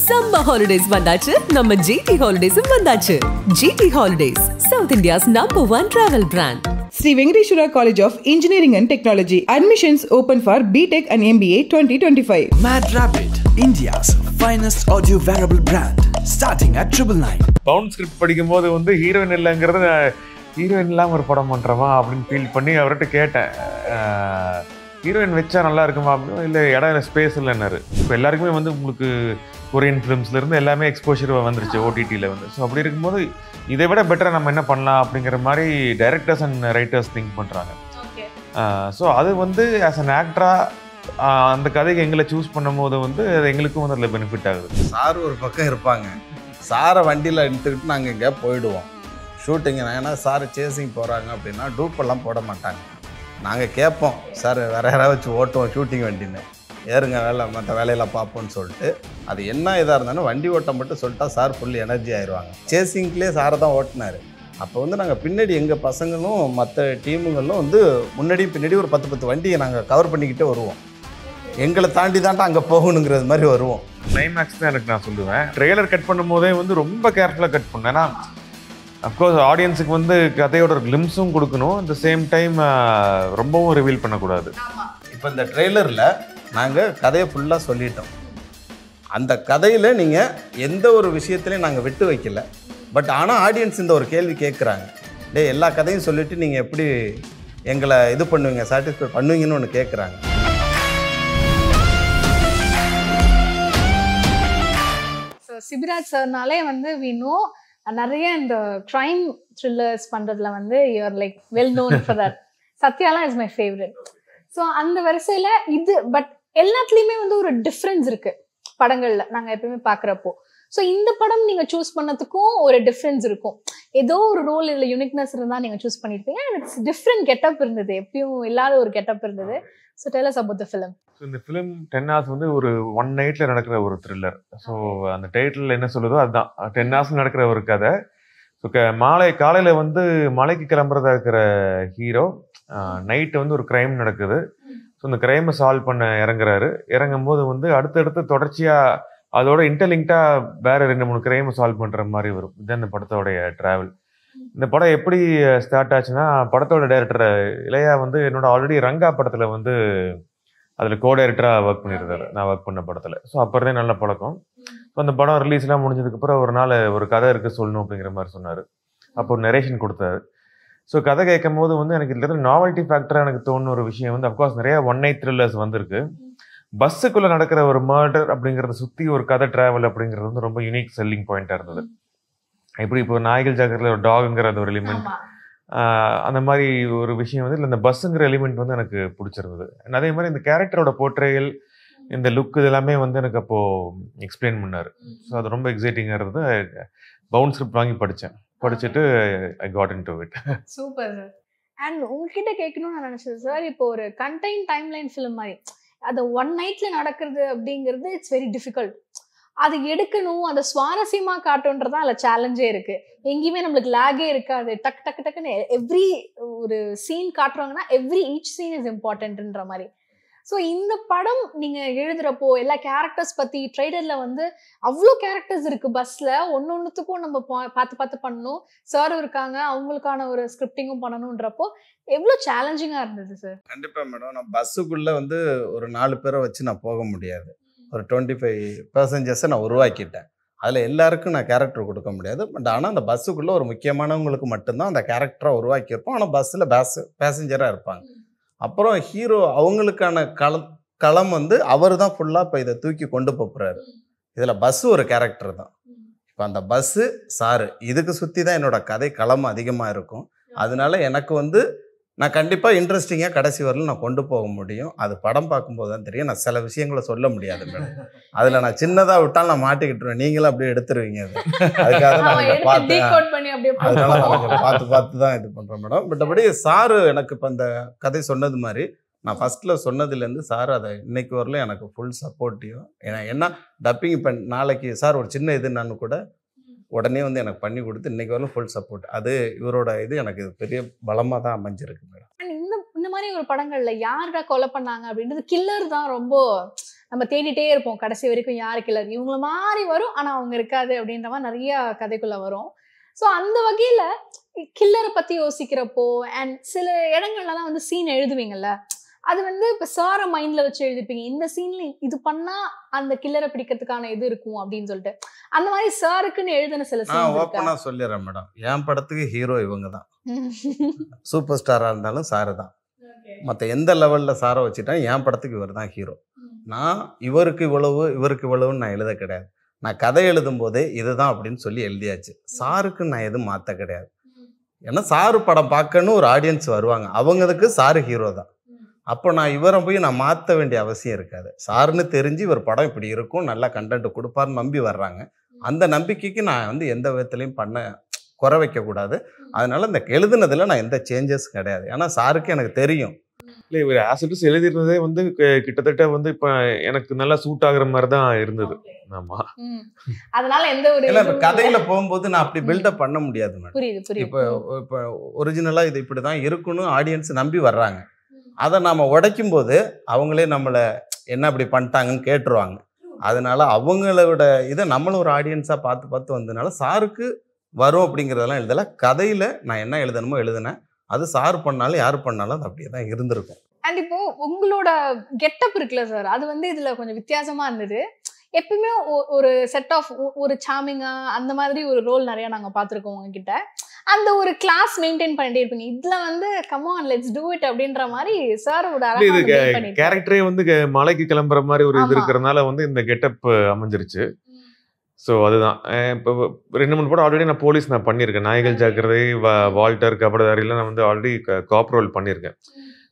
Summer holidays vandachu, நம்ம GT Holidays vandachu. GT Holidays, South India's #1 travel brand. Sri Venkateshwara College of Engineering and Technology. Admissions open for BTech and MBA 2025. Mad Rabbit, India's finest audio wearable brand, starting at 999. Bound script படிக்கும்போது வந்து heroine இல்லைங்கிறது heroine இல்லாமல் ஒரு படம் பண்ணுறோமா அப்படின்னு feel பண்ணி அவர்கிட்ட கேட்டேன். ஹீரோயின் வச்சா நல்லா இருக்குமா அப்படின்னு. இல்லை இடம் ஸ்பேஸ் இல்லைன்னாரு. இப்போ எல்லாருக்குமே வந்து உங்களுக்கு கொரியன் ஃபிலிம்ஸ்லேருந்து எல்லாமே எக்ஸ்போஷர் வந்துருச்சு ஓடிடியில் வந்து. ஸோ அப்படி இருக்கும்போது இதை விட பெட்டராக நம்ம என்ன பண்ணலாம் அப்படிங்கிற மாதிரி டைரக்டர்ஸ் அண்ட் ரைட்டர்ஸ் திங்க் பண்ணுறாங்க. ஸோ அது வந்து ஆஸ் அன் ஆக்டராக அந்த கதைக்கு எங்களை சூஸ் பண்ணும் போது வந்து அது எங்களுக்கும் வந்து அதில் பெனிஃபிட் ஆகுது. சார் ஒரு பக்கம் இருப்பாங்க, சாரை வண்டியில் எடுத்துக்கிட்டு நாங்கள் எங்கேயா போயிடுவோம் ஷூட்டிங்கு. ஏன்னா சார் சேசிங் போகிறாங்க அப்படின்னா டூப்பெல்லாம் போட மாட்டாங்க. நாங்கள் கேட்போம், சார் வேறு யாராவது வச்சு ஓட்டுவோம் ஷூட்டிங் வண்டின்னு, ஏறுங்க வேலை மற்ற வேலையெல்லாம் பார்ப்போம்னு சொல்லிட்டு. அது என்ன இதாக இருந்தாலும் வண்டி ஓட்டம் மட்டும் சொல்லிட்டா சார் ஃபுல் எனர்ஜி ஆயிடுவாங்க. சேசிங்லேயே சாரை தான் ஓட்டினார். அப்போ வந்து நாங்கள் பின்னாடி எங்கள் பசங்களும் மற்ற டீமுங்களும் வந்து முன்னாடி பின்னாடி ஒரு 10 வண்டியை நாங்கள் கவர் பண்ணிக்கிட்டே வருவோம். எங்களை தாண்டி தாண்டா அங்கே போகணுங்கிறது மாதிரி வருவோம். கிளைமேக்ஸ் தான் எனக்கு நான் சொல்லுவேன். ட்ரெய்லர் கட் பண்ணும் போதே வந்து ரொம்ப கேர்ஃபுல்லாக கட் பண்ணேன். ஏன்னா அஃப்கோர்ஸ் ஆடியன்ஸுக்கு வந்து கதையோட ஒரு கிளிம்ஸும் கொடுக்கணும், அட் த சேம் டைம் ரொம்பவும் ரிவீல் பண்ணக்கூடாது. இப்போ இந்த ட்ரெய்லரில் நாங்கள் கதையை ஃபுல்லாக சொல்லிட்டோம். அந்த கதையில் நீங்கள் எந்த ஒரு விஷயத்துலையும் நாங்கள் விட்டு வைக்கல. பட் ஆனால் ஆடியன்ஸ் இந்த ஒரு கேள்வி கேட்குறாங்க, எல்லா கதையும் சொல்லிவிட்டு நீங்கள் எப்படி எங்களை இது பண்ணுவீங்க, சாட்டிஸ்ஃபை பண்ணுவீங்கன்னு ஒன்று கேட்குறாங்க. சிபிராஜ் சார்னாலே வந்து வி நோ நிறைய இந்த க்ரைம் த்ரில்லர்ஸ் பண்ணுறதுல வந்து you're like well known for that. சத்யாலாம் இஸ் மை ஃபேவரட். ஸோ அந்த வரிசையில் இது பட் எல்லாத்துலேயுமே வந்து ஒரு டிஃப்ரென்ஸ் இருக்குது படங்களில் நாங்கள் எப்பயுமே பார்க்குறப்போ. ஸோ இந்த படம் நீங்கள் சூஸ் பண்ணதுக்கும் ஒரு டிஃப்ரென்ஸ் இருக்கும். ஏதோ ஒரு ரோல் இதில் யூனிக்னஸ் இருந்தால் நீங்கள் சூஸ் பண்ணியிருப்பீங்க. இட்ஸ் டிஃப்ரெண்ட் கெட்டப் இருந்தது, எப்பயும் இல்லாத ஒரு கெட்டப் இருந்தது. So tell us about the film. So இந்த ஃபிலிம் 10 hours வந்து ஒரு 1 night நடக்கிற ஒரு த்ரில்லர். ஸோ அந்த டைட்டில் என்ன சொல்லுதோ அதுதான் 10 hours நடக்கிற ஒரு கதை. ஸோ காலையில் வந்து மலைக்கு கிளம்புறதா இருக்கிற ஹீரோ நைட்டு வந்து ஒரு க்ரைம் நடக்குது. ஸோ இந்த க்ரைமை சால்வ் பண்ண இறங்கும் போது வந்து அடுத்தடுத்து தொடர்ச்சியாக அதோட இன்டர்லிங்க்டாக வேறு 2-3 க்ரைமை சால்வ் பண்ணுற மாதிரி வரும். இதுதான் இந்த படத்தோடைய ட்ராவல். இந்த படம் எப்படி ஸ்டார்ட் ஆச்சுன்னா, படத்தோட டைரக்டர் இளையா வந்து என்னோட ஆல்ரெடி ரங்கா படத்தில் வந்து அதில் கோ டைரக்டராக ஒர்க் பண்ணியிருந்தாரு, நான் ஒர்க் பண்ண படத்தில். ஸோ அப்போதே நல்ல பழக்கம். ஸோ அந்த படம் ரிலீஸ்லாம் முடிஞ்சதுக்கப்புறம் ஒரு நாள் ஒரு கதை இருக்குது சொல்லணும் அப்படிங்கிற மாதிரி சொன்னார். அப்போ ஒரு நரேஷன் கொடுத்தாரு. ஸோ கதை கேட்கும் போது வந்து எனக்கு இதில் நாவல்ட்டி ஃபேக்டராக எனக்கு தோணுன ஒரு விஷயம் வந்து அஃப்கோர்ஸ் நிறையா 1 night த்ரில்லர்ஸ் வந்திருக்கு. பஸ்ஸுக்குள்ளே நடக்கிற ஒரு மர்டர் அப்படிங்கிறத சுற்றி ஒரு கதை ட்ராவல் அப்படிங்கிறது வந்து ரொம்ப யூனிக் செல்லிங் பாயிண்ட்டாக இருந்தது. எப்படி இப்போ நாய்கள் ஜாக்கிரத்தில் ஒரு டாகுங்கிற ஒரு எலிமெண்ட், அந்த மாதிரி ஒரு விஷயம் வந்து இல்லை இந்த பஸ்ஸுங்கிற எலிமெண்ட் வந்து எனக்கு பிடிச்சிருந்தது. அதே மாதிரி இந்த கேரக்டரோட போர்ட்ரேயல், இந்த லுக் இதெல்லாமே வந்து எனக்கு அப்போது எக்ஸ்பிளைன் பண்ணார். ஸோ அது ரொம்ப எக்ஸைட்டிங்காக இருந்தது. பவுண்ட் ஸ்கிரிப்ட் வாங்கி படிச்சுட்டு I got into it. Super sir. And உங்ககிட்ட கேட்கணும்னு நான் நினச்சது சார், இப்போ ஒரு கண்டெய்ன் டைம்லைன் ஃபிலிம் மாதிரி அது 1 night நடக்கிறது அப்படிங்கிறது இட்ஸ் வெரி டிஃபிகல்ட். அது எடுக்கணும், அதை சுவாரஸ்யமாக காட்டுன்றதான் அதில் சேலஞ்சே இருக்குது. எங்கேயுமே நம்மளுக்கு லேகே இருக்காது. டக்குன்னு எவ்ரி ஒரு சீன் காட்டுறாங்கன்னா ஈச் சீன் இஸ் இம்பார்ட்டன்ட்ன்ற மாதிரி. ஸோ இந்த படம் நீங்கள் எழுதுகிறப்போ எல்லா கேரக்டர்ஸ் பற்றி ட்ரெய்லரில் வந்து அவ்வளோ கேரக்டர்ஸ் இருக்குது. பஸ்ஸில் ஒன்றுத்துக்கும் நம்ம பார்த்து பண்ணணும். சாரும் இருக்காங்க, அவங்களுக்கான ஒரு ஸ்கிரிப்டிங்கும் பண்ணணுன்றப்போ எவ்வளோ சேலஞ்சிங்காக இருந்தது சார்? கண்டிப்பாக மேடம். நான் பஸ்ஸுக்குள்ளே வந்து ஒரு 4 பேரை வச்சு நான் போக முடியாது. ஒரு 25 passengers நான் உருவாக்கிட்டேன். அதில் எல்லாருக்கும் நான் கேரக்டர் கொடுக்க முடியாது. பட் ஆனால் அந்த பஸ்ஸுக்குள்ளே ஒரு முக்கியமானவங்களுக்கு மட்டும்தான் அந்த கேரக்டரை உருவாக்கியிருப்போம். ஆனால் பஸ்ஸில் பேசஞ்சராக இருப்பாங்க. அப்புறம் ஹீரோ அவங்களுக்கான களம் வந்து அவர் தான் ஃபுல்லாக இப்போ இதை தூக்கி கொண்டு போகிறாரு. இதில் பஸ்ஸு ஒரு கேரக்டர் தான். இப்போ அந்த பஸ்ஸு சாரு இதுக்கு சுற்றி தான் என்னோடய கதை களம் அதிகமாக இருக்கும். அதனால எனக்கு வந்து நான் கண்டிப்பாக இன்ட்ரெஸ்டிங்காக கடைசி வரலும் நான் கொண்டு போக முடியும். அது படம் பார்க்கும்போது தான் தெரியும். நான் சில விஷயங்களை சொல்ல முடியாது மேடம். அதில் நான் சின்னதாக விட்டாலும் நான் மாட்டிக்கிட்டுருவேன். நீங்களும் அப்படியே எடுத்துருவீங்க. அதுக்காக நான் பார்த்து தான் இது பண்ணுறேன் மேடம். பட் சாரு எனக்கு இப்போ அந்த கதை சொன்னது மாதிரி நான் ஃபஸ்ட்டில் சொன்னதுலேருந்து சார் அதை இன்னைக்கு வரலும் எனக்கு ஃபுல் சப்போர்ட்டிவ். ஏன்னா டப்பிங் இப்போ நாளைக்கு சார் ஒரு சின்ன இதுன்னு கூட உடனே வந்து எனக்கு பண்ணி கொடுத்து இன்னைக்கு வரலும் ஃபுல் சப்போர்ட். அது இவரோட இது எனக்கு பெரிய பலமாக தான் அமைஞ்சிருக்கு மேடம். இந்த மாதிரி ஒரு படங்கள்ல யார்டா கொலை பண்ணாங்க அப்படின்றது கில்லர் தான் ரொம்ப நம்ம தேடிட்டே இருப்போம் கடைசி வரைக்கும் யாரு கில்லர், இவங்கள மாதிரி வரும் ஆனா அவங்க இருக்காது அப்படின்ற மாதிரி நிறைய கதைக்குள்ள வரும். ஸோ அந்த வகையில கில்லரை பத்தி யோசிக்கிறப்போ அண்ட் சில இடங்கள்லாம் வந்து சீன் எழுதுவீங்கல்ல, அது வந்து இப்ப சார மைண்ட்ல வச்சு எழுதிருப்பீங்க, இந்த சீன்ல இது பண்ணா அந்த கில்லரை பிடிக்கிறதுக்கான இது இருக்கும் அப்படின்னு சொல்லிட்டு. அந்த மாதிரி சாருக்குன்னு எழுதின சில நான் ஓப்பனா சொல்லிடுறேன் மேடம், என் படத்துக்கு ஹீரோ இவங்க தான். சூப்பர் ஸ்டாரா இருந்தாலும் சாரு தான். மற்ற எந்த லெவல்ல சாரை வச்சுட்டேன், என் படத்துக்கு இவர் தான் ஹீரோ. நான் இவருக்கு இவ்வளவு இவருக்கு இவ்வளவுன்னு நான் எழுத கிடையாது. நான் கதை எழுதும் போதே இதுதான் அப்படின்னு சொல்லி எழுதியாச்சு. சாருக்கு நான் எதுவும் மாற்ற கிடையாது. ஏன்னா சாரு படம் பார்க்கணும் ஒரு ஆடியன்ஸ் வருவாங்க, அவங்களுக்கு சாரு ஹீரோ தான். அப்போ நான் இவரை போய் நான் மாற்ற வேண்டிய அவசியம் இருக்காது. சாருன்னு தெரிஞ்சு இவர் படம் இப்படி இருக்கும், நல்லா கண்டென்ட் கொடுப்பாருன்னு நம்பி வர்றாங்க. அந்த நம்பிக்கைக்கு நான் வந்து எந்த விதத்துலையும் குறை வைக்கக்கூடாது. அதனால இந்த எழுதுனதுல நான் எந்த சேஞ்சஸ் கிடையாது. ஏன்னா சாருக்கு எனக்கு தெரியும். இல்லை, இவர் ஆசிட்ஸ் எழுதிருந்ததே வந்து கிட்டத்தட்ட வந்து இப்போ எனக்கு நல்லா சூட் ஆகுற மாதிரி தான் இருந்தது. ஆமா, அதனால எந்த ஒரு இல்லை இப்போ கதையில போகும்போது நான் அப்படி பில்டப் பண்ண முடியாது மேடம். புரியுது புரியுது. இப்போ ஒரிஜினலா இது இப்படி தான் இருக்கணும் ஆடியன்ஸ் நம்பி வர்றாங்க. அதை நாம் உடைக்கும் போது அவங்களே நம்மளை என்ன இப்படி பண்ணிட்டாங்கன்னு கேட்டுருவாங்க. அதனால அவங்களோட இதை நம்மளும் ஒரு ஆடியன்ஸாக பார்த்து பார்த்து வந்ததுனால சாருக்கு வரும் அப்படிங்கிறதெல்லாம் எழுதலை. கதையில் நான் என்ன எழுதணுமோ எழுதினேன். அது சார் பண்ணாலும் யார் பண்ணாலும் அது அப்படியே தான் இருந்திருக்கும். அண்ட் இப்போ உங்களோட கெட்டப் இருக்குல்ல சார், அது வந்து இதுல கொஞ்சம் வித்தியாசமா இருந்தது. எப்பயுமே ஒரு செட் ஆஃப் ஒரு சாமிங்கா அந்த மாதிரி ஒரு ரோல் நிறைய நாங்க பார்த்துருக்கோம் உங்ககிட்ட. அந்த ஒரு கிளாஸ் மெயின்டைன் பண்ணிட்டே இருப்பீங்க. இதுல வந்து come on let's do it அப்படின்ற மாதிரி சாரோட கேரக்டரே வந்து மலைக்கு கிளம்புற மாதிரி ஒரு இது இருக்கிறதுனால வந்து இந்த கெட்டப் அமைஞ்சிருச்சு. ஸோ அதுதான். இப்போ 2-3 படம் ஆல்ரெடி நான் போலீஸ் நான் பண்ணியிருக்கேன். நாய்கள் ஜாக்கிரதை, வால்டர், கபடதாரிலாம் நான் வந்து ஆல்ரெடி காப் ரோல் பண்ணியிருக்கேன்.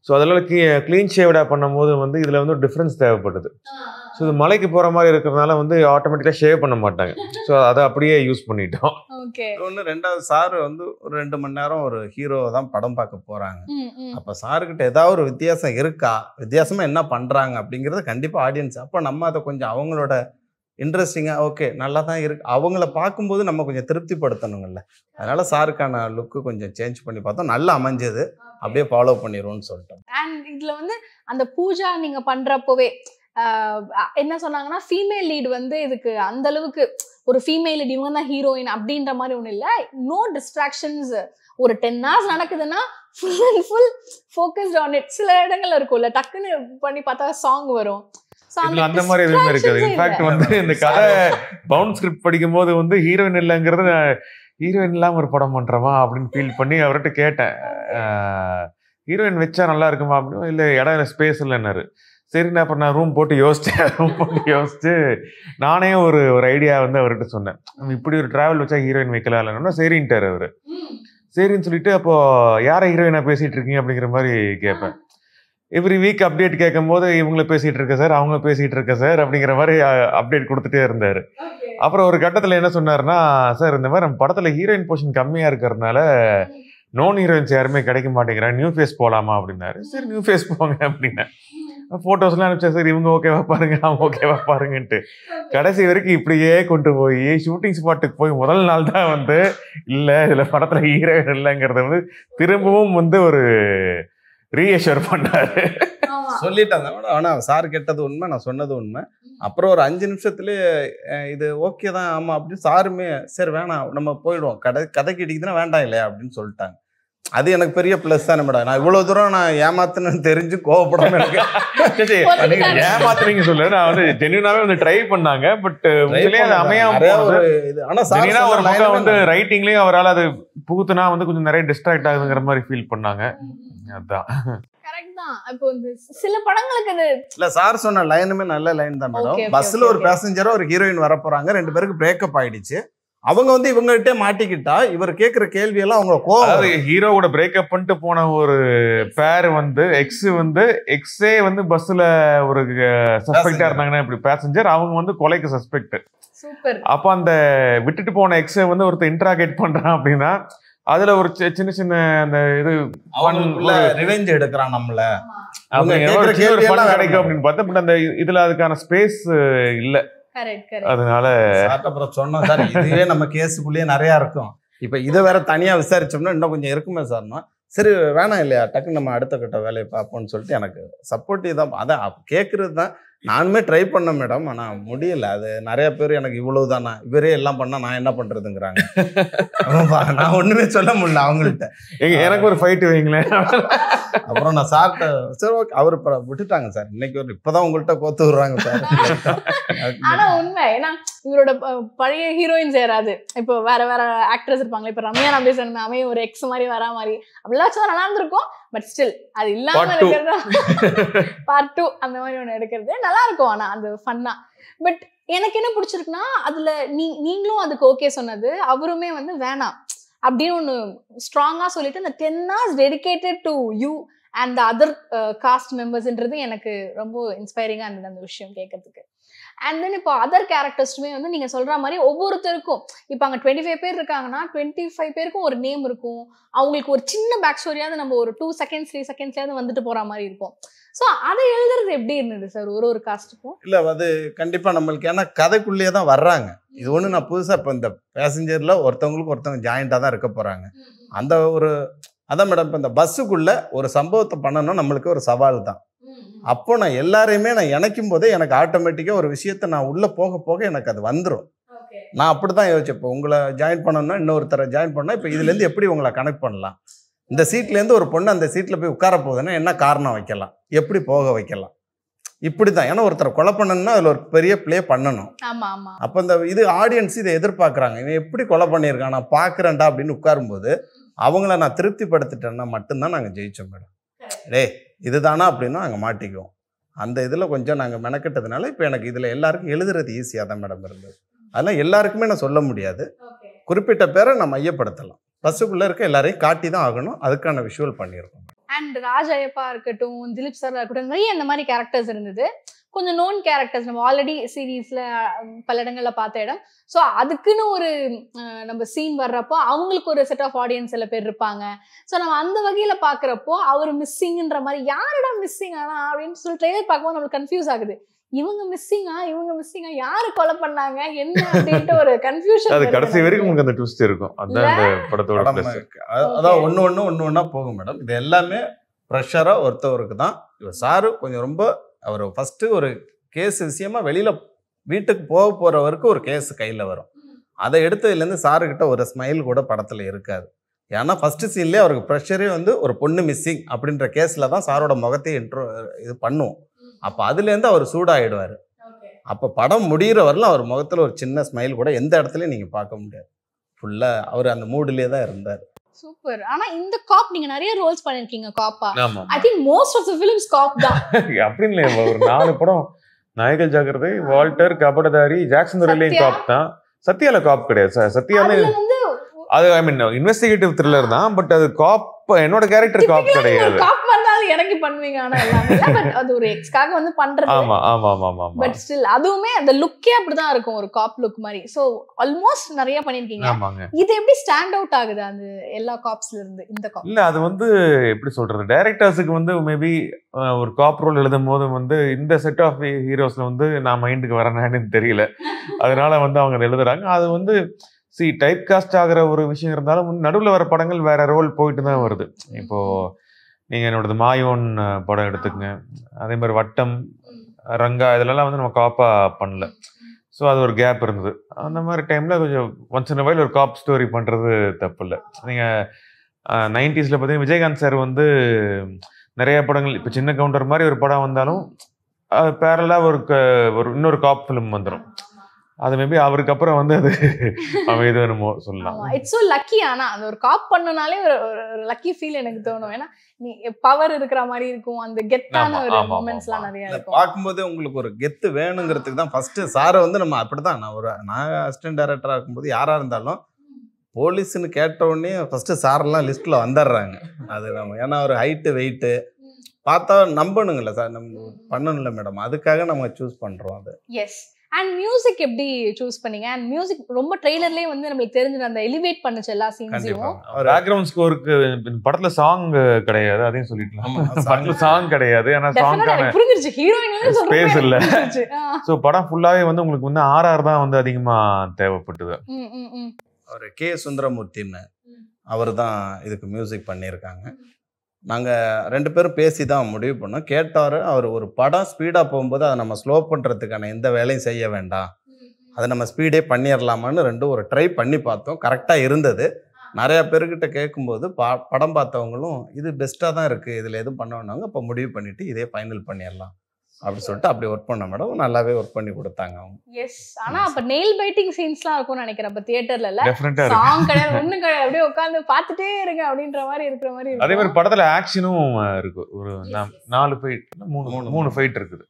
ஸோ அதெல்லாம் க்ளீன் ஷேவ்டாக பண்ணும்போது வந்து இதில் வந்து ஒரு டிஃப்ரென்ஸ் தேவைப்படுது. ஸோ இது மலைக்கு போகிற மாதிரி இருக்கிறதுனால வந்து ஆட்டோமேட்டிக்காக ஷேவ் பண்ண மாட்டாங்க. ஸோ அதை அப்படியே யூஸ் பண்ணிட்டோம். ஒன்று ரெண்டாவது சார் வந்து ஒரு 2 மணி நேரம் ஒரு ஹீரோ தான் படம் பார்க்க போகிறாங்க. அப்போ சாருக்கிட்ட ஏதாவது ஒரு வித்தியாசம் இருக்கா, வித்தியாசமாக என்ன பண்ணுறாங்க அப்படிங்கிறத கண்டிப்பாக ஆடியன்ஸ் அப்போ நம்ம அதை கொஞ்சம் அவங்களோட இன்ட்ரெஸ்டிங்காக ஓகே நல்லா தான் இருக்கு அவங்கள பார்க்கும்போது நம்ம கொஞ்சம் திருப்திப்படுத்தணுங்கள்ல. அதனால சாருக்கான லுக்கு கொஞ்சம் சேஞ்ச் பண்ணி பார்த்தோம், நல்லா அமைஞ்சது. அப்படியே ஃபாலோ பண்ணிடுவோம்னு சொல்லிட்டோம். அண்ட் இதுல வந்து அந்த பூஜா நீங்க பண்றப்பவே என்ன சொன்னாங்கன்னா, ஃபீமேல் லீட் வந்து இதுக்கு அந்த அளவுக்கு ஒரு ஃபீமேல் லீட் இவங்க தான் ஹீரோயின் அப்படின்ற மாதிரி ஒன்றும் இல்லை. No distractions. ஒரு 10 hours நடக்குதுன்னா ஃபுல் ஃபோக்கஸ்ட் ஆன் இட். சில இடங்கள்ல இருக்கும்ல, டக்குன்னு பண்ணி பார்த்தா சாங் வரும். அந்த மாதிரி எதுவுமே இருக்காது. இன்ஃபேக்ட் வந்து இந்த கதை பவுண்ட் ஸ்கிரிப்ட் படிக்கும் போது வந்து ஹீரோயின் இல்லைங்கிறது ஹீரோயின் இல்லாம ஒரு படம் பண்றோமா அப்படின்னு ஃபீல் பண்ணி அவர்கிட்ட கேட்டேன், ஹீரோயின் வச்சா நல்லா இருக்குமா அப்படின்னு. இல்லை இடம் ஸ்பேஸ் இல்லைன்னாரு. சரி, நான் அப்புறம் நான் ரூம் போட்டு யோசிச்சு நானே ஒரு ஐடியா வந்து அவர்கிட்ட சொன்னேன், இப்படி ஒரு டிராவல் வச்சா ஹீரோயின் வைக்கலாம் இல்லைன்னா சரின்ட்டார் அவரு. சரின்னு சொல்லிட்டு அப்போ யாரை ஹீரோயினா பேசிட்டு இருக்கீங்க அப்படிங்கிற மாதிரி கேட்பேன். எவ்ரி வீக் அப்டேட் கேட்கும் போது இவங்கள பேசிட்டு இருக்க சார், அவங்க பேசிட்டு இருக்க சார் அப்படிங்கிற மாதிரி அப்டேட் கொடுத்துட்டே இருந்தாரு. அப்புறம் ஒரு கட்டத்தில் என்ன சொன்னாருன்னா, சார் இந்த மாதிரி நம்ம படத்துல ஹீரோயின் போர்ஷன் கம்மியா இருக்கிறதுனால நோன் ஹீரோயின்ஸ் யாருமே கிடைக்க மாட்டேங்கிறாங்க, நியூ ஃபேஸ் போகலாமா அப்படின்னாரு. சரி நியூ ஃபேஸ் போங்க அப்படின்னா ஃபோட்டோஸ்லாம் அனுப்பிச்சா சார் இவங்க ஓகேவா பாருங்க அவங்க ஓகேவா பாருங்கன்ட்டு கடைசி வரைக்கும் இப்படியே கொண்டு போய் ஷூட்டிங் ஸ்பாட்டுக்கு போய் முதல் நாள் தான் வந்து இல்லை இதில் படத்தில் ஹீரோயின் இல்லைங்கிறத வந்து திரும்பவும் வந்து ஒரு ரீஅஷ்யூர் பண்ணாரு. சொல்லிட்டாங்க. ஆனால் சார் கேட்டது உண்மை, நான் சொன்னது உண்மை. அப்புறம் ஒரு 5 நிமிஷத்துலேயே இது ஓகே தான் ஆமாம் அப்படின்னு சாருமே சரி வேணாம் நம்ம போயிடுவோம், கதைக்கு இடிக்குதுன்னா வேண்டாம் இல்லையா அப்படின்னு சொல்லிட்டாங்க. அது எனக்கு பெரிய ப்ளஸ் தானே மேடம். நான் இவ்வளோ தூரம் நான் ஏமாத்துன்னு தெரிஞ்சு கோவப்படாம எனக்கு ஏமாத்துறீங்க சொல்ல நான் வந்து ஜென்யூனாவே வந்து ட்ரை பண்ணாங்க. பட் அமையாம இது ஆனால் ஒரு பக்கம் வந்து ரைட்டிங்லேயும் அவரால் அது புகுத்துனா வந்து கொஞ்சம் நிறைய டிஸ்ட்ராக்ட் ஆகுதுங்கிற மாதிரி ஃபீல் பண்ணாங்க. அதான் கரெக்ட் தான். இப்போ இந்த சில படங்களுக்கு அது இல்ல சார் சொன்ன லைனுமே நல்ல லைன் தான் மேடம். பஸ்ல ஒரு பேசஞ்சரா ஒரு ஹீரோயின் வர போறாங்க, 2 பேருக்கு பிரேக்கப் ஆயிடுச்சு. அவங்க வந்து இவங்ககிட்ட மாட்டிக்கிட்டா இவர் கேட்கிற கேள்வி எல்லாம் அவங்க கோவம். ஹீரோவோட பிரேக்கப் பண்ணிட்டு போன ஒரு பேர் வந்து எக்ஸே வந்து பஸ்ல ஒரு சஸ்பெக்டா இருந்தாங்கன்னா இப்படி பேசஞ்சர், அவங்க வந்து கொலைக்கு சஸ்பெக்ட். அப்ப அந்த விட்டுட்டு போன எக்ஸை வந்து ஒருத்தர் இன்ட்ராகேட் பண்றான் அப்படின்னா அதுல ஒரு சின்ன சின்ன அந்த இது ரிவெஞ்ச் எடுக்கிறான் நம்மள கிடைக்கும் அப்படின்னு பார்த்தா. பட் அந்த இதுல அதுக்கான ஸ்பேஸ் இல்ல. அதனால அப்புறம் சொன்னோம் சார் இதுவே நம்ம கேஸுக்குள்ளேயே நிறைய இருக்கும், இப்ப இதை வேற தனியா விசாரிச்சோம்னா இன்னும் கொஞ்சம் இருக்குமே சார்னா. சரி வேணாம் இல்லையா, டக்குன்னு நம்ம அடுத்த கட்ட வேலையை பார்ப்போம்னு சொல்லிட்டு எனக்கு சப்போர்ட்டிவ் தான். அதான் கேட்கறது தான் நானுமே ட்ரை பண்ணேன் மேடம், ஆனால் முடியல. அது நிறைய பேர் எனக்கு இவ்வளவு தானா, இவரே எல்லாம் பண்ணால் நான் என்ன பண்ணுறதுங்கிறாங்க. நான் ஒன்றுமே சொல்ல முடியல அவங்கள்ட்ட. எனக்கு ஒரு ஃபைட் வைங்களேன். அப்புறம் நான் சார்கிட்ட சரி ஓகே அவர் விட்டுட்டாங்க சார். இன்னைக்கு ஒரு இப்போதான் உங்கள்கிட்ட கோத்து விடுறாங்க சார். ஆனா உண்மை, ஏன்னா இவரோட பழைய ஹீரோயின்ஸ் யாராவது இப்போ வேற வேற ஆக்ட்ரஸ் இருப்பாங்க. இப்போ ரம்யா நம்பேசன் மேமே ஒரு எக்ஸ் மாதிரி வரா மாதிரி அப்படிலாம் வச்சா நல்லா இருந்திருக்கும். பட் ஸ்டில் அது இல்லாம இருக்கிறது பார்ட் 2 அந்த மாதிரி ஒன்று எடுக்கிறது நல்லா இருக்கும். ஆனா அது ஃபன்னா. பட் எனக்கு என்ன பிடிச்சிருக்குன்னா அதுல நீங்களும் அதுக்கு ஓகே சொன்னது, அவருமே வந்து வேணாம் அப்படின்னு ஒன்று ஸ்ட்ராங்கா சொல்லிட்டு அந்த 10 hours dedicated to you and the other cast மெம்பர்ஸ்ன்றது எனக்கு ரொம்ப இன்ஸ்பைரிங்கா இருந்தது அந்த விஷயம் கேட்கறதுக்கு. அண்ட் தென் இப்போ அதர் கேரக்டர்ஸுமே வந்து நீங்க சொல்ற மாதிரி ஒவ்வொருத்தருக்கும் இப்போ அங்கே 25 பேர் இருக்காங்கன்னா 25 பேருக்கும் ஒரு நேம் இருக்கும். அவங்களுக்கு ஒரு சின்ன பேக் ஸ்டோரியாவது நம்ம ஒரு 2 seconds 3 secondsலேருந்து வந்துட்டு போற மாதிரி இருக்கும். ஸோ அதை எழுதுறது எப்படி இருந்தது சார் ஒரு காஸ்ட்டுக்கும்? இல்லை அது கண்டிப்பாக நம்மளுக்கு ஏன்னா கதைக்குள்ளேயே தான் வர்றாங்க. இது ஒன்று நான் புதுசாக இப்போ இந்த பேசஞ்சரில் ஒருத்தவங்க ஜாயிண்டாக தான் இருக்க போகிறாங்க. அந்த ஒரு அதான் மேடம் இப்போ இந்த பஸ்ஸுக்குள்ளே ஒரு சம்பவத்தை பண்ணணும் நம்மளுக்கு ஒரு சவால் தான். அப்போ நான் எல்லாரையுமே நான் இணைக்கும் போதே எனக்கு ஆட்டோமேட்டிக்காக ஒரு விஷயத்தை நான் உள்ளே போக போக எனக்கு அது வந்துடும். நான் அப்படி தான் யோசிச்சேன். இப்போ உங்களை ஜாயின் பண்ணணும்னா இன்னொருத்தரை ஜாயின் பண்ணால் இப்போ இதுலேருந்து எப்படி உங்களை கனெக்ட் பண்ணலாம், இந்த சீட்லேருந்து ஒரு பொண்ணு அந்த சீட்டில் போய் உட்கார போகுதுன்னா என்ன காரணம் வைக்கலாம், எப்படி போக வைக்கலாம், இப்படி தான். ஏன்னா ஒருத்தரை கொலை பண்ணணும்னா அதில் ஒரு பெரிய ப்ளே பண்ணணும். அப்போ இந்த இது ஆடியன்ஸ் இதை எதிர்பார்க்குறாங்க. இவன் எப்படி கொலை பண்ணியிருக்கான் நான் பார்க்குறேன்டா அப்படின்னு உட்காரும்போது அவங்கள நான் திருப்திப்படுத்திட்டேன்னா மட்டும்தான் நாங்கள் ஜெயித்தோம் மேடம். இதுதானா அப்படின்னா நாங்கள் மாட்டிக்குவோம். அந்த இதில் கொஞ்சம் நாங்கள் மெனக்கிட்டதுனால இப்போ எனக்கு இதில் எல்லாருக்கும் எழுதுறது ஈஸியாக தான் மேடம் இருந்தது. அதெல்லாம் எல்லாருக்குமே நான் சொல்ல முடியாது, குறிப்பிட்ட பேரை நான் மையப்படுத்தலாம். பஸ்ஸுக்குள்ளே இருக்க எல்லாரையும் காட்டி தான் ஆகணும். அதுக்கான விஷுவல் பண்ணியிருக்கோம். அண்ட் ராஜ் ஐயப்பா இருக்கட்டும், திலீப் சார் இருக்கட்டும், நிறைய இந்த மாதிரி கேரக்டர்ஸ் இருந்தது. கொஞ்சம் நோன் கேரக்டர்ஸ் நம்ம ஆல்ரெடி சீரீஸ்ல பல இடங்கள்ல பார்த்த இடம். ஸோ அதுக்குன்னு ஒரு நம்ம சீன் வர்றப்போ அவங்களுக்கு ஒரு செட் ஆஃப் ஆடியன்ஸ் சில பேர் இருப்பாங்க. ஸோ நம்ம அந்த வகையில பாக்குறப்போ அவர் மிஸ்ஸிங்ன்ற மாதிரி யாரோட மிஸ்ஸிங் ஆனா அப்படின்னு சொல்லி ட்ரெய்லர் பார்க்கும்போது நம்மளுக்கு கன்ஃபியூஸ் ஆகுது. இவங்க மிஸ்ஸிங்கா யாரு கொலை பண்ணாங்க என்ன அப்படின்ட்டு ஒரு கன்ஃபியூஷன். அது கடைசி வரைக்கும் உங்களுக்கு அந்த ட்விஸ்ட் இருக்கும். அதான் இந்த படத்தோட ப்ளஸ். அதான் ஒண்ணு போகும் மேடம். இது எல்லாமே ப்ரெஷரா ஒருத்தவருக்கு தான். இவர் சாரு கொஞ்சம் ரொம்ப அவர் ஃபர்ஸ்ட் ஒரு கேஸ் விஷயமா வெளியில வீட்டுக்கு போக போறவருக்கு ஒரு கேஸ் கையில வரும். அதை எடுத்ததுலேருந்து சாருக்கிட்ட ஒரு ஸ்மைல் கூட படத்துல இருக்காது. ஏன்னா ஃபர்ஸ்ட் சீன்லேயே அவருக்கு ப்ரெஷரே வந்து ஒரு பொண்ணு மிஸ்ஸிங் அப்படின்ற கேஸ்ல தான் சாரோட முகத்தையும் இது பண்ணுவோம். அப்போ அதுலேருந்து அவர் சூடாயிடுவார். அப்போ படம் முடிகிற வரலாம் அவர் முகத்தில் ஒரு சின்ன ஸ்மைல் கூட எந்த இடத்துலையும் நீங்கள் பார்க்க முடியாது. ஃபுல்லாக அவர் அந்த மூடிலே தான் இருந்தார். சூப்பர். ஆனா இந்த காப் நீங்க நிறைய ரோல்ஸ் பண்ணிருக்கீங்க காப்பா. I think most of the films cop தான். அப்படி இல்ல, ஒரு 4 படம் நாயகல் ஜாக்கிரதை, வால்டர், கபடதாரி, ஜாக்சன் துரையிலையும் காப் தான். சத்யால காப் கிடையாது. சத்யால அது ஐ மீன் இன்வெஸ்டிகேட்டிவ் த்ரில்லர் தான். பட் அது காப் என்னோட கேரக்டர் காப் கிடையாது. இறங்கி பண்ணுவீங்க. ஆனா எல்லாமே பட் அது ஒரு எக்ஸ்காக வந்து பண்றது. ஆமா. பட் ஸ்டில் அதுவுமே அந்த லுக்கே அப்படிதான் இருக்கும், ஒரு காப் லுக் மாதிரி. சோ ஆல்மோஸ்ட் நிறைய பண்ணிருக்கீங்க. இது எப்படி ஸ்டாண்ட் அவுட் ஆகுது அந்த எல்லா காப்ஸ்ல இருந்து இந்த காப்? இல்ல அது வந்து எப்படி சொல்றது, டைரக்டர்ஸுக்கு வந்து மேபி ஒரு காப் ரோல் எழுதும் போது வந்து இந்த செட் ஆஃப் ஹீரோஸ்ல வந்து நான் மைண்டுக்கு வரேன்னு தெரியல. அதனால வந்து அவங்க எழுதுறாங்க. அது வந்து டைப் காஸ்ட் ஆகிற ஒரு விஷயம் இருந்தாலும் நடுவில் வர படங்கள் வேற ரோல் போயிட்டு தான் வருது. இப்போ நீங்கள் என்னோடது மாயோன் படம் எடுத்துக்கங்க, அதே மாதிரி வட்டம், ரங்கா, இதெல்லாம் வந்து நம்ம காப்பாக பண்ணல. ஸோ அது ஒரு கேப் இருந்தது. அந்த மாதிரி டைமில் கொஞ்சம் ஒன்ஸ் இன் வைல் ஒரு காப் ஸ்டோரி பண்ணுறது தப்பு இல்லை. நீங்கள் 90s பார்த்தீங்கன்னா விஜயகாந்த் சார் வந்து நிறைய படங்கள், இப்போ சின்ன கவுண்டர் மாதிரி ஒரு படம் வந்தாலும் பேரலாக ஒரு இன்னொரு காப் ஃபிலிம் வந்துடும். அது மேபி அவருக்கு அப்புறம் வந்து அது அமைது என்னமோ சொல்லலாம். It's so lucky. ஆனா அந்த ஒரு காப் பண்ணனாலே ஒரு லக்கி ஃபீல் எனக்கு தோணும். ஏன்னா நீ பவர் இருக்கிற மாதிரி இருக்கும், அந்த கெத்தான ஒரு மொமெண்ட்ஸ்லாம் நிறைய இருக்கும். பார்க்கும்போது உங்களுக்கு ஒரு கெத்து வேணுங்கிறதுக்கு தான் ஃபர்ஸ்ட் சாரை வந்து நம்ம அப்படிதான். நான் அசிஸ்டன்ட் டைரக்டரா இருக்கும்போது யாரா இருந்தாலும் போலீஸ்ன்னு கேட்ட உடனே ஃபர்ஸ்ட் சாரெல்லாம் லிஸ்ட்ல வந்துடுறாங்க. அது நம்ம ஏன்னா ஒரு ஹைட்டு வெயிட்டு பார்த்தா நம்பணுங்கள சார், நம்ம பண்ணணும்ல மேடம், அதுக்காக நம்ம சூஸ் பண்றோம். அது எஸ். அண்ட் மியூசிக் எப்படி சூஸ் பண்ணீங்க? அண்ட் மியூசிக் ரொம்ப ட்ரெய்லர்லயே வந்து நமக்கு தெரிஞ்சது, அந்த எலிவேட் பண்ணுச்சு எல்லா சீன்ஸையும். பேக்ரவுண்ட் ஸ்கோருக்கு படத்துல சாங் கிடையாது, அதையும் சொல்லிடலாம். படத்துல சாங் கிடையாது, ஆனா சாங்கான புரிஞ்சிருச்சு, ஹீரோயின் ஸ்பேஸ் இல்ல. சோ படம் ஃபுல்லாவே வந்து உங்களுக்கு வந்து ஆர்ஆர் தான் வந்து அதிகமா தேவைப்பட்டது. அவர் கே சுந்தரமூர்த்தின்னு அவர் தான் இதுக்கு மியூசிக் பண்ணியிருக்காங்க. நாங்கள் 2 பேரும் பேசி தான் முடிவு பண்ணோம். கேட்டார் அவர், ஒரு படம் ஸ்பீடாக போகும்போது அதை நம்ம ஸ்லோ பண்ணுறதுக்கான எந்த வேலையும் செய்ய வேண்டாம், அதை நம்ம ஸ்பீடே பண்ணிடலாமான்னு 2 ஒரு ட்ரை பண்ணி பார்த்தோம். கரெக்டாக இருந்தது. நிறையா பேர்கிட்ட கேட்கும்போது படம் பார்த்தவங்களும் இது பெஸ்ட்டாக தான் இருக்குது, இதில் எதுவும் பண்ண வேணாங்க, அப்போ முடிவு பண்ணிவிட்டு இதே ஃபைனல் பண்ணிடலாம் அப்படி சொல்லிட்டு அப்படி ஒர்க் பண்ண மேடம். நல்லாவே ஒர்க் பண்ணி கொடுத்தாங்க அவங்க. எஸ். ஆனா அப்ப நெயில் பைட்டிங் சீன்ஸ்லாம் இருக்கும்னு நினைக்கிறேன் அப்ப தியேட்டர்ல. இல்ல டெஃபினட்டா சாங் கிடையாது, ஒண்ணும் கிடையாது, அப்படியே உட்கார்ந்து பார்த்துட்டே இருங்க அப்படின்ற மாதிரி இருக்கிற மாதிரி இருக்கும். அதே மாதிரி படத்துல ஆக்ஷனும் இருக்கு. ஒரு 4 ஃபைட் 3 ஃபைட் இருக்குது.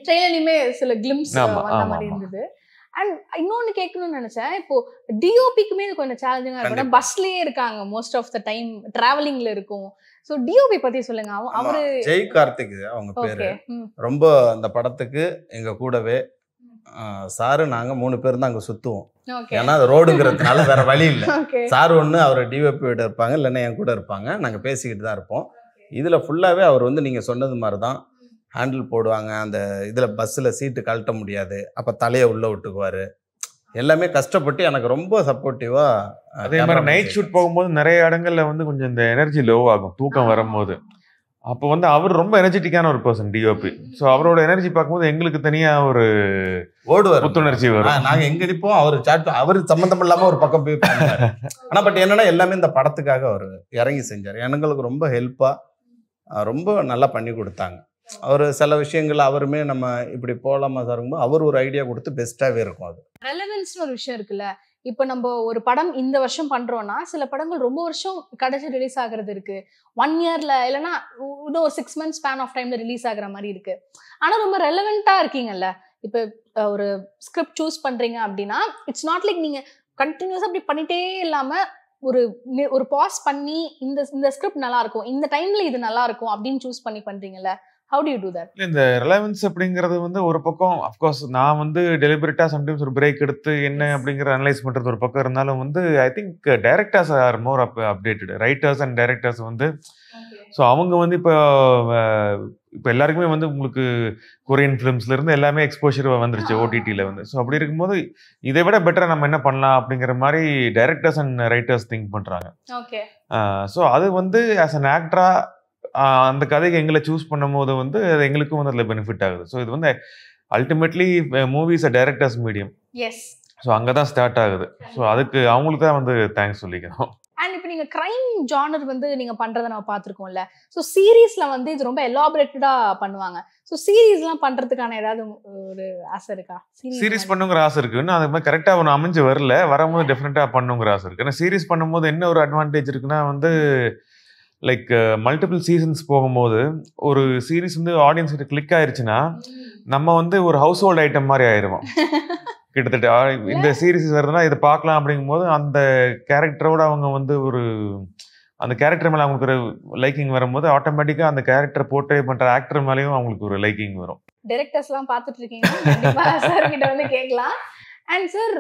ட்ரெயிலர்லயுமே சில கிளிம்ஸ் வந்த மாதிரி இருந்தது. அண்ட் இன்னொன்னு கேட்கணும்னு நினைச்சேன், இப்போ டிஓபிக்குமே இது கொஞ்சம் சேலஞ்சிங்கா இருக்கும். பஸ்லயே இருக்காங்க மோஸ்ட் ஆஃப் த டைம், டிராவலிங்ல இருக்கும். ஸோ டிஓபி பத்தி சொல்லுங்க. அவரு ஜெய் கார்த்திக் அவங்க பேரு. ரொம்ப அந்த படத்துக்கு எங்க கூடவே சாரு நாங்க 3 பேர் தான் அங்க சுத்துவோம். ஏன்னா அது ரோடுங்கிறதுனால வேற வழி இல்லை. சார் ஒன்று அவர் டிஓபி விட இருப்பாங்க, இல்லைன்னா என் கூட இருப்பாங்க. நாங்கள் பேசிக்கிட்டு தான் இருப்போம். இதில் ஃபுல்லாகவே அவர் வந்து நீங்கள் சொன்னது மாதிரி தான் ஹேண்டில் போடுவாங்க. அந்த இதில் பஸ்ஸில் சீட்டு கழட்ட முடியாது, அப்போ தலையை உள்ளே விட்டுக்குவார். எல்லாமே கஷ்டப்பட்டு எனக்கு ரொம்ப சப்போர்ட்டிவாக. அதே மாதிரி நைட் ஷூட் போகும்போது நிறைய இடங்கள்ல வந்து கொஞ்சம் இந்த எனர்ஜி லோ ஆகும் தூக்கம் வரும்போது. அப்போ வந்து அவர் ரொம்ப எனர்ஜெட்டிக்கான ஒரு பர்சன் டிஓபி. ஸோ அவரோட எனர்ஜி பார்க்கும்போது எங்களுக்கு தனியாக ஒரு ஓடுவார், புத்துணர்ச்சி வரும். நாங்கள் எங்கே நிற்போம், அவர் சம்மந்தம் இல்லாமல் ஒரு பக்கம் போய் ஆனால் பட் என்னன்னா எல்லாமே இந்த படத்துக்காக அவர் இறங்கி செஞ்சார். எங்களுக்கு ரொம்ப ஹெல்ப்பாக ரொம்ப நல்லா பண்ணி கொடுத்தாங்க. அவர் சில விஷயங்கள் அவருமே நம்ம இப்படி போகலாமா சாருங்கும்போது அவர் ஒரு ஐடியா கொடுத்து பெஸ்ட்டாகவே இருக்கும். அது ரெலவென்ஸ்னு ஒரு விஷயம் இருக்குல்ல. இப்போ நம்ம ஒரு படம் இந்த வருஷம் பண்றோம்னா சில படங்கள் ரொம்ப வருஷம் கடைசி ரிலீஸ் ஆகுறது இருக்கு, 1 இயர்ல இல்லைன்னா இன்னும் ஒரு 6 months ஸ்பேன் ஆஃப் டைம்ல ரிலீஸ் ஆகுற மாதிரி இருக்கு. ஆனா ரொம்ப ரெலவெண்டா இருக்கீங்கல்ல. இப்போ ஒரு ஸ்கிரிப்ட் சூஸ் பண்றீங்க அப்படின்னா இட்ஸ் நாட் லைக் நீங்க கண்டினியூஸா அப்படி பண்ணிட்டே இல்லாம ஒரு பாஸ் பண்ணி இந்த ஸ்கிரிப்ட் நல்லா இருக்கும், இந்த டைம்ல இது நல்லா இருக்கும் அப்படின்னு சூஸ் பண்ணி பண்றீங்கல்ல. How do you do that? இந்த ரெலவென்ஸ் அப்படிங்கிறது வந்து ஒரு பக்கம் அஃப்கோர்ஸ் நான் வந்து டெலிபரேட்டா சம்டைம்ஸ் ஒரு பிரேக் எடுத்து என்ன அப்படிங்கிற அனலைஸ் பண்றது ஒரு பக்கம் இருந்தாலும் வந்து I think directors are more updated. Writers and directors வந்து ஸோ அவங்க வந்து இப்போ எல்லாருக்குமே வந்து உங்களுக்கு கொரியன் ஃபிலிம்ஸ்ல இருந்து எல்லாமே எக்ஸ்போஷர் வந்துருச்சு ஓடிடியில் வந்து. ஸோ அப்படி இருக்கும்போது இதை விட பெட்டராக நம்ம என்ன பண்ணலாம் அப்படிங்கிற மாதிரி டைரக்டர்ஸ் அண்ட் ரைட்டர்ஸ் திங்க் பண்ணுறாங்க. ஸோ அது வந்து ஆஸ் அன் ஆக்டரா அந்த கதைக்கு எங்களை சூஸ் பண்ணும் போது வந்து அது எங்களுக்கும் வந்து அதில் பெனிஃபிட் ஆகுது. ஸோ இது வந்து அல்டிமேட்லி மூவிஸ் அ டைரக்டர்ஸ் மீடியம். ஸோ அங்கே தான் ஸ்டார்ட் ஆகுது. ஸோ அதுக்கு அவங்களுக்கு தான் வந்து தேங்க்ஸ் சொல்லிக்கணும். அண்ட் இப்போ நீங்கள் க்ரைம் ஜானர் வந்து நீங்கள் பண்ணுறதை நம்ம பார்த்துருக்கோம்ல. ஸோ சீரீஸில் வந்து இது ரொம்ப எலாபரேட்டடாக பண்ணுவாங்க. ஸோ சீரீஸ்லாம் பண்ணுறதுக்கான ஏதாவது ஒரு ஆசை இருக்கா? சீரீஸ் பண்ணுங்கிற ஆசை இருக்குன்னு அது மாதிரி கரெக்டாக ஒன்று அமைஞ்சு வரல, வரும்போது டெஃபினட்டாக பண்ணுங்கிற ஆசை இருக்குது. ஏன்னா சீரீஸ் பண்ணும்போது என்ன ஒரு அட்வான்டேஜ் இருக்குன்னா வந்து லைக் மல்டிபிள் சீசன்ஸ் போகும்போது ஒரு சீரீஸ் வந்து ஆடியன்ஸ் கிட்ட கிளிக் ஆயிடுச்சுன்னா நம்ம வந்து ஒரு ஹவுஸ் ஹோல்ட் ஐட்டம் மாதிரி ஆயிடுவோம். கிட்டத்தட்ட இந்த சீரீஸ் வருதுன்னா இதை பார்க்கலாம் அப்படிங்கும்போது அந்த கேரக்டரோட அவங்க வந்து அந்த கேரக்டர் மேலே அவங்களுக்கு ஒரு லைக்கிங் வரும்போது ஆட்டோமேட்டிக்காக அந்த கேரக்டர் போர்ட்ரே பண்ணுற ஆக்டர் மேலேயும் அவங்களுக்கு ஒரு லைக்கிங் வரும். டைரக்டர்ஸ்லாம் பார்த்துட்டு இருக்கீங்க, சார் கிட்ட வந்து கேட்கலாம். அண்ட் சார்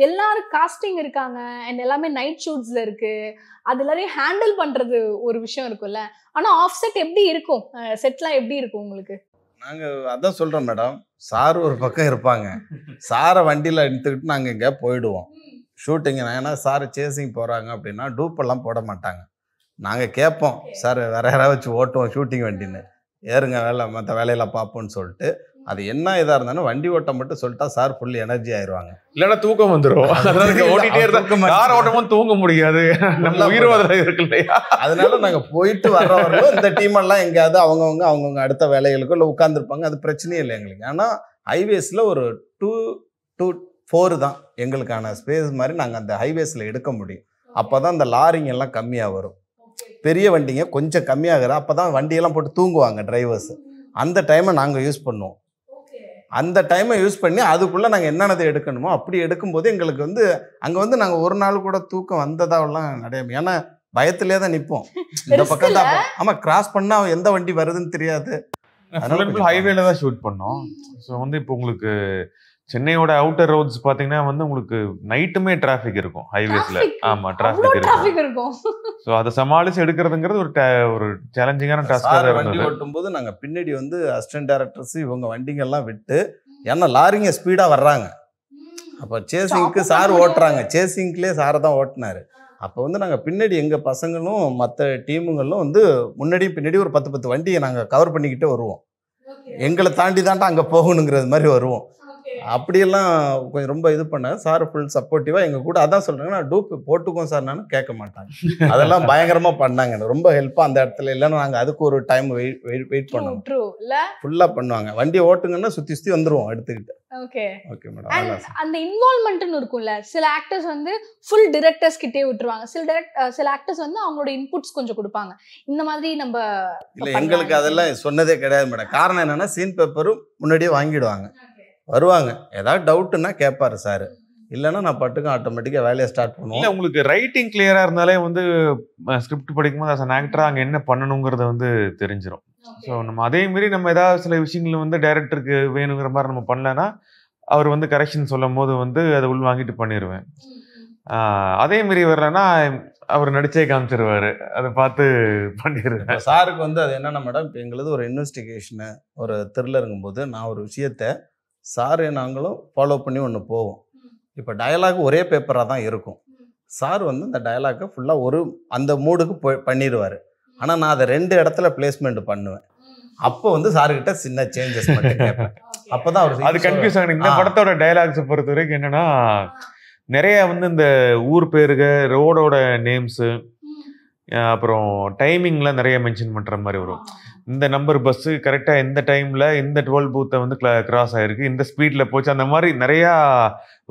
எல்லாரும் காஸ்டிங் இருக்காங்க அண்ட் எல்லாமே நைட் ஷூட்ஸ்ல இருக்கு, அது எல்லாரையும் ஹேண்டில் பண்றது ஒரு விஷயம் இருக்கும்ல. ஆனா ஆஃப் செட் எப்படி இருக்கும், செட்லாம் எப்படி இருக்கும் உங்களுக்கு? நாங்கள் அதான் சொல்கிறோம் மேடம், சார் ஒரு பக்கம் இருப்பாங்க, சாரை வண்டியில் எடுத்துக்கிட்டு நாங்கள் எங்கேயா போயிடுவோம் ஷூட்டிங்கு. ஏன்னா சார் சேசிங் போகிறாங்க அப்படின்னா டூப்பெல்லாம் போட மாட்டாங்க. நாங்கள் கேட்போம், சார் வேற யாராவது வச்சு ஓட்டுவோம் ஷூட்டிங் வண்டின்னு, ஏறுங்க வேலை மற்ற வேலையெல்லாம் பார்ப்போம்னு சொல்லிட்டு. அது என்ன இதாக இருந்தாலும் வண்டி ஓட்டம் மட்டும் சொல்லிட்டா சார் ஃபுல் எனர்ஜி ஆயிடுவாங்க. இல்லைன்னா தூக்கம் வந்துடும். ஓட்டிகிட்டே இருந்தால் கார் ஓட்டமும் தூங்க முடியாது, நம்ம உயிர்வாதம் இருக்கு இல்லையா. அதனால நாங்கள் போயிட்டு வர்றவர்களும் இந்த டீமெல்லாம் எங்கேயாவது அவங்கவுங்க அடுத்த வேலைகளுக்கும் இல்லை உட்காந்துருப்பாங்க, அது பிரச்சனையே இல்லை எங்களுக்கு. ஆனால் ஹைவேஸில் ஒரு 2 to 4 தான் எங்களுக்கான ஸ்பேஸ் மாதிரி நாங்கள் அந்த ஹைவேஸில் எடுக்க முடியும். அப்போ தான் அந்த லாரிங்க எல்லாம் கம்மியாக வரும், பெரிய வண்டிங்க கொஞ்சம் கம்மியாகிற அப்போ தான் வண்டியெல்லாம் போட்டு தூங்குவாங்க டிரைவர்ஸ். அந்த டைமை நாங்கள் யூஸ் பண்ணுவோம். அந்த டைமை யூஸ் பண்ணி அதுக்குள்ளே நாங்கள் என்னென்னதை எடுக்கணுமோ அப்படி எடுக்கும்போது எங்களுக்கு வந்து அங்கே வந்து நாங்கள் ஒரு நாள் கூட தூக்கம் வந்ததாவெல்லாம் நிறைய. ஏன்னா பயத்திலே தான் நிற்போம், இந்த பக்கம் தான். ஆமாம், கிராஸ் பண்ணால் எந்த வண்டி வருதுன்னு தெரியாது. ஹைவேல தான் ஷூட் பண்ணோம். ஸோ வந்து இப்போ உங்களுக்கு சென்னையோட அவுட்டர் ரோட்ஸ் பார்த்தீங்கன்னா வந்து உங்களுக்கு நைட்டுமே டிராஃபிக் இருக்கும் ஹைவேஸ்ல. ஆமாம், டிராஃபிக் இருக்கும். ஸோ அதை சமாளித்து எடுக்கிறதுங்கிறது ஒரு சேலஞ்சிங்கான டாஸ்காக தான் வண்டி ஓட்டும்போது நாங்கள் பின்னாடி வந்து அசிஸ்டன்ட் டைரக்டர்ஸ் இவங்க வண்டிங்கெல்லாம் விட்டு, ஏன்னா லாரிங்க ஸ்பீடாக வர்றாங்க. அப்போ சேசிங்க்கு சார் ஓட்டுறாங்க, சேசிங்க்லேயே சாரை தான் ஓட்டினார். அப்போ வந்து நாங்கள் பின்னாடி எங்கள் பசங்களும் மற்ற டீமுங்களும் வந்து முன்னாடியும் பின்னாடி ஒரு 10 வண்டியை நாங்கள் கவர் பண்ணிக்கிட்டே வருவோம். எங்களை தாண்டி தாண்டா அங்கே போகணுங்கிறது மாதிரி வருவோம். அப்படியெல்லாம் கொஞ்சம் ரொம்ப இது பண்ண சார் ஃபுல் சப்போர்ட்டிவாக எங்கள் கூட அதான் சொல்கிறாங்க. நான் டூப் போட்டுக்கோம் சார் நானும் கேட்க மாட்டாங்க. அதெல்லாம் பயங்கரமாக பண்ணாங்க, ரொம்ப ஹெல்ப்பாக அந்த இடத்துல. இல்லைன்னா நாங்கள் அதுக்கு ஒரு டைம் வெயிட் பண்ணுவோம். ஃபுல்லாக பண்ணுவாங்க. வண்டியை ஓட்டுங்கன்னா சுற்றி சுற்றி வந்துடுவோம் எடுத்துக்கிட்டு. Okay okay madam. அந்த இன்வால்வ்மெண்ட்னு இருக்கும்ல, சில ஆக்டர்ஸ் வந்து ஃபுல் டிரெக்டர்ஸ் கிட்டே விட்டுருவாங்க, சில ஆக்டர்ஸ் வந்து அவங்களோட இன்புட்ஸ் கொஞ்சம் கொடுப்பாங்க. இந்த மாதிரி நம்ம இல்லை, எங்களுக்கு அதெல்லாம் சொன்னதே கிடையாது மேடம். காரணம் என்னன்னா சீன் பேப்பரும் முன்னாடியே வாங்கிடுவாங்க, வருவாங்க. ஏதாவது டவுட்னா கேட்பாரு சார், இல்லைன்னா நான் பட்டுக்கும் ஆட்டோமேட்டிக்காக வேலையை ஸ்டார்ட் பண்ணுவோம். இல்லை, உங்களுக்கு ரைட்டிங் கிளியராக இருந்தாலே வந்து ஸ்கிரிப்ட் படிக்கும்போது அஸ் அன் ஆக்டராக அங்கே என்ன பண்ணணுங்கிறத வந்து தெரிஞ்சிடும். ஸோ நம்ம அதே மாரி நம்ம ஏதாவது சில விஷயங்கள் வந்து டைரக்டருக்கு வேணுங்கிற மாதிரி நம்ம பண்ணலன்னா அவர் வந்து கரெக்ஷன் சொல்லும் போது வந்து அதை உள் வாங்கிட்டு பண்ணிடுவேன். அதே மாரி வரலன்னா அவர் நடிச்சே காமிச்சிருவாரு, அதை பார்த்து பண்ணிடுவேன். சாருக்கு வந்து அது என்னென்ன மேடம், இப்போ எங்களது ஒரு இன்வெஸ்டிகேஷனு ஒரு த்ரில்லருங்கும் போது நான் ஒரு விஷயத்த சார் நாங்களும் ஃபாலோ பண்ணி ஒன்று போவோம். இப்போ டயலாக் ஒரே பேப்பராக தான் இருக்கும். சார் வந்து இந்த டயலாக்கை ஃபுல்லாக ஒரு அந்த மூடுக்கு பண்ணிடுவார். ஆனால் நான் அதை 2 இடத்துல பிளேஸ்மெண்ட் பண்ணுவேன். அப்போ வந்து சார்கிட்ட சின்ன சேஞ்சஸ் மட்டும் கேட்பேன். அப்போ தான் அவர் அது கன்ஃபியூஸ் ஆகணும். இந்த படத்தோட டயலாக்ஸை பொறுத்த வரைக்கும் என்னென்னா நிறைய வந்து இந்த ஊர் பேருக, ரோடோட நேம்ஸு, அப்புறம் டைமிங்லாம் நிறைய மென்ஷன் பண்ணுற மாதிரி வரும். இந்த நம்பர் பஸ்ஸு கரெக்டாக எந்த டைமில் இந்த 12 பூத்தை வந்து கிராஸ் ஆகிருக்கு, இந்த ஸ்பீடில் போச்சு, அந்த மாதிரி நிறையா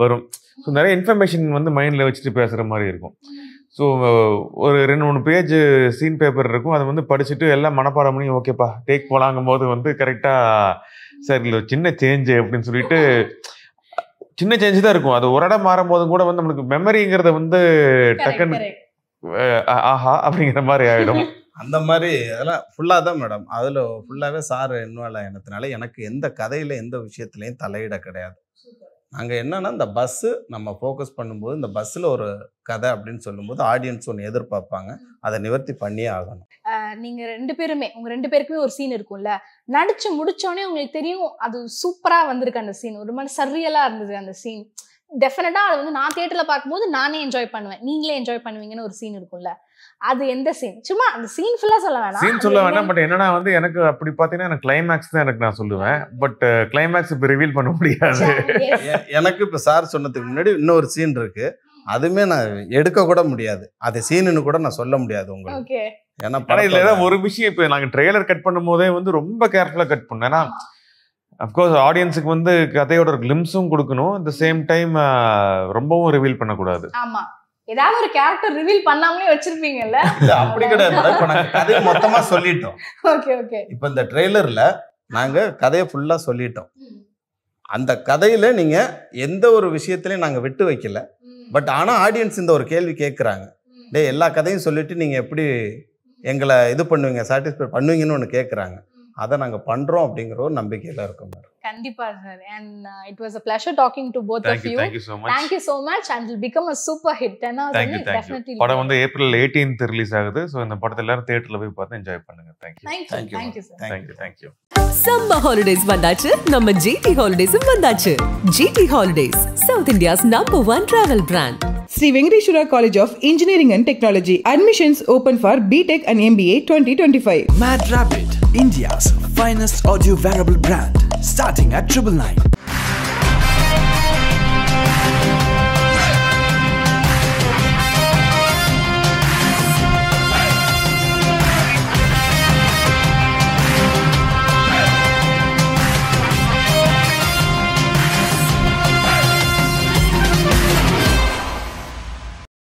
வரும். ஸோ நிறைய இன்ஃபர்மேஷன் வந்து மைண்டில் வச்சுட்டு பேசுகிற மாதிரி இருக்கும். ஸோ ஒரு 2-3 பேஜ் சீன் பேப்பர் இருக்கும், அதை வந்து படிச்சுட்டு எல்லாம் மனப்பாடம் பண்ணி ஓகேப்பா டேக் போலாங்கும் போது வந்து கரெக்டாக சார் இல்லை சின்ன சேஞ்சு அப்படின்னு சொல்லிட்டு சின்ன சேஞ்சு தான் இருக்கும். அது ஒரு இடம் மாறும் போதும் கூட வந்து நம்மளுக்கு மெமரிங்கிறத வந்து டக்குன்னு ஆஹா அப்படிங்கிற மாதிரி ஆகிடும். அந்த மாதிரி அதெல்லாம் ஃபுல்லாக தான் மேடம். அதில் ஃபுல்லாகவே சார் இன்வால்வ் ஆகினதுனால எனக்கு எந்த கதையில் எந்த விஷயத்துலையும் தலையிட கிடையாது. நாங்கள் என்னன்னா இந்த பஸ்ஸு நம்ம ஃபோக்கஸ் பண்ணும்போது இந்த பஸ்ஸில் ஒரு கதை அப்படின்னு சொல்லும்போது ஆடியன்ஸ் ஒன்று எதிர்பார்ப்பாங்க, அதை நிவர்த்தி பண்ணியே ஆகணும். நீங்கள் 2 பேருமே உங்கள் 2 பேருக்குமே ஒரு சீன் இருக்கும்ல, நடிச்சு முடிச்சோடனே உங்களுக்கு தெரியும் அது சூப்பராக வந்திருக்கு. அந்த சீன் ஒரு மாதிரி சர்ரியலாக இருந்தது. அந்த சீன் டெஃபினட்டாக அது வந்து நான் தியேட்டரில் பார்க்கும்போது நானே என்ஜாய் பண்ணுவேன், நீங்களே என்ஜாய் பண்ணுவீங்கன்னு ஒரு சீன் இருக்கும்ல, அது எந்த சீன்? சும்மா அந்த சீன் ஃபுல்லாக சொல்ல வேணாம். பட் என்னன்னா வந்து எனக்கு அப்படி பார்த்தீங்கன்னா எனக்கு கிளைமேக்ஸ் தான் எனக்கு நான் சொல்லுவேன். பட் கிளைமேக்ஸ் இப்போ ரிவீல் பண்ண முடியாது. எனக்கு இப்போ சார் சொன்னதுக்கு முன்னாடி இன்னொரு சீன் இருக்கு, அதுவுமே நான் எடுக்க கூட முடியாது, அது சீனுன்னு கூட நான் சொல்ல முடியாது உங்களுக்கு. ஏன்னா இதுல ஏதாவது ஒரு விஷயம் இப்போ நாங்கள் ட்ரெய்லர் கட் பண்ணும் போதே வந்து ரொம்ப கேர்ஃபுல்லாக கட் பண்ணோம். ஏன்னா அஃப்கோர்ஸ் ஆடியன்ஸுக்கு வந்து கதையோட கிளிம்ஸும் கொடுக்கணும், அட் த சேம் டைம் ரொம்பவும் ரிவீல் பண்ணக்கூடாது. ஆமா, ஏதாவது ஒரு கேரக்டர் ரிவீல் பண்ணாமலே வச்சிருப்பீங்கல்ல? அப்படி கிடையாது. இப்போ நாங்கள் கதையை மொத்தமாக சொல்லிட்டோம். Okay okay. இப்போ இந்த ட்ரெய்லரில் நாங்கள் கதையை ஃபுல்லாக சொல்லிட்டோம். அந்த கதையில் நீங்கள் எந்த ஒரு விஷயத்துலையும் நாங்கள் விட்டு வைக்கல. பட் ஆனால் ஆடியன்ஸ் இந்த ஒரு கேள்வி கேட்குறாங்க, டே எல்லா கதையும் சொல்லிட்டு நீங்கள் எப்படி எங்களை இது பண்ணுவீங்க, சாட்டிஸ்ஃபை பண்ணுவீங்கன்னு ஒன்று கேட்குறாங்க. அதை நாங்கள் பண்ணுறோம் அப்படிங்கிற ஒரு நம்பிக்கையில் இருக்கோம். கண்டிப்பா sir. And it was a pleasure talking to both of you. Thank you so much. Thank you so much and will become a super hit. Definitely. படம் வந்து ஏப்ரல் 18th ரிலீஸ் ஆகுது. சோ இந்த படத்தை எல்லாரும் தியேட்டர்ல போய் பார்த்து என்ஜாய் பண்ணுங்க. Thank you sir. Thank you. Summer holidays வந்தாச்சு, நம்ம ஜிடி ஹாலிடேஸும் வந்தாச்சு. GT holidays, south India's #1 travel brand. Sri Venkateshwara College of Engineering and Technology. Admissions open for BTech and MBA 2025. Mad Rabbit, India's finest audio wearable brand, starting at 999.